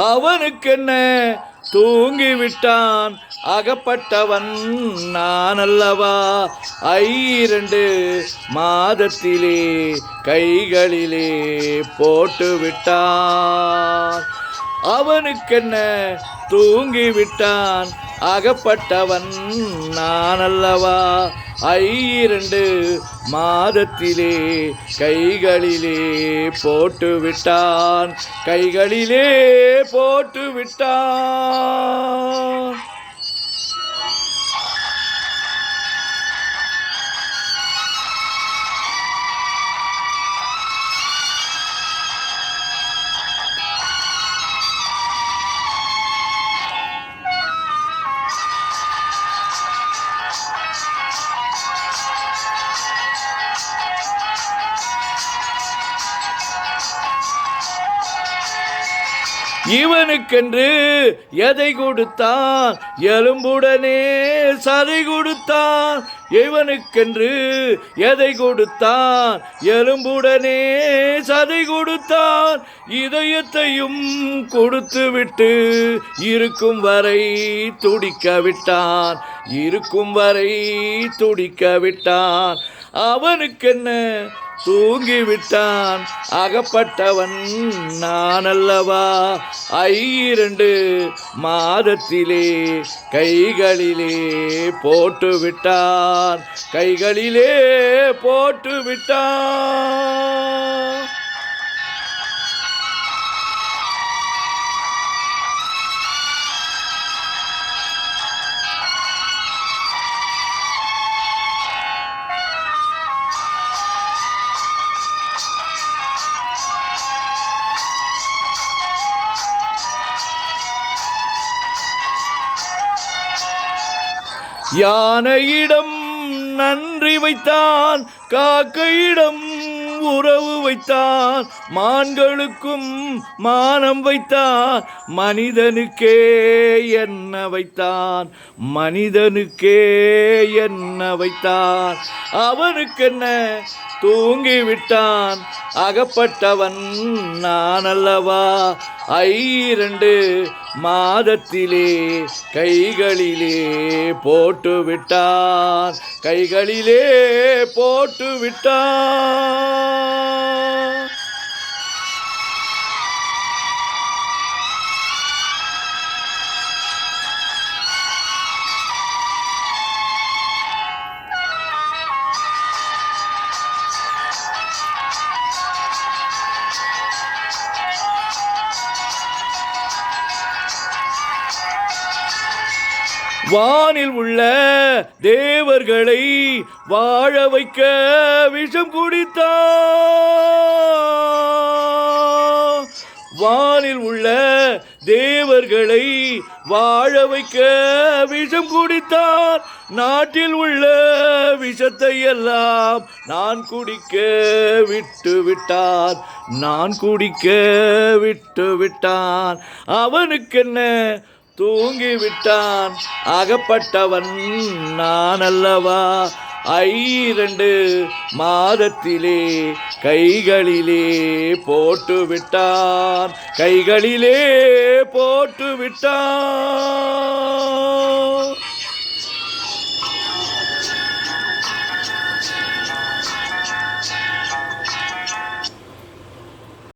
அவனுக்கென்ன தூங்கிவிட்டான் அகப்பட்டவன் நான் அல்லவா. 2 மாதத்திலே கைகளிலே போட்டு விட்டான். அவனுக்கென்ன தூங்கிவிட்டான் அகப்பட்டவன் நான் அல்லவா. 2 மாதத்திலே கைகளிலே போட்டு விட்டான், கைகளிலே போட்டு விட்டான். இவனுக்கென்று எதை கொடுத்தான், எலும்புடனே சதை கொடுத்தான். இவனுக்கென்று எதை கொடுத்தான், எலும்புடனே சதை கொடுத்தான். இதயத்தையும் கொடுத்து விட்டு இருக்கும் வரை துடிக்க விட்டான், இருக்கும் வரை துடிக்க விட்டான். அவனுக்கென்ன தூங்கிவிட்டான் அகப்பட்டவன் நான் அல்லவா. 2 மாதத்திலே கைகளிலே போட்டு விட்டான், கைகளிலே போட்டு விட்டான். யானையிடம் நன்றி வைத்தான், காக்கையிடம் உறவு வைத்தான், மான்களுக்கும் மானம் வைத்தான், மனிதனுக்கே என்ன வைத்தான், மனிதனுக்கே என்ன வைத்தான். அவனுக்கென்ன தூங்கிவிட்டான் அகப்பட்டவன் நான் அல்லவா. 2 மாதத்திலே கைகளிலே போட்டு விட்டான், கைகளிலே போட்டு விட்டான். வானில் உள்ள தேவர்களை வாழ வைக்க விஷம் குடித்தான். வானில் உள்ள தேவர்களை வாழ வைக்க விஷம் குடித்தான். நாட்டில் உள்ள விஷத்தை எல்லாம் நான் குடிக்க விட்டு விட்டான், நான் குடிக்க விட்டு விட்டான். அவனுக்கென்ன தூங்கிவிட்டான் அகப்பட்டவன் நான் அல்லவா. 2 மாதத்திலே கைகளிலே போட்டு விட்டான், கைகளிலே போட்டு விட்டான்.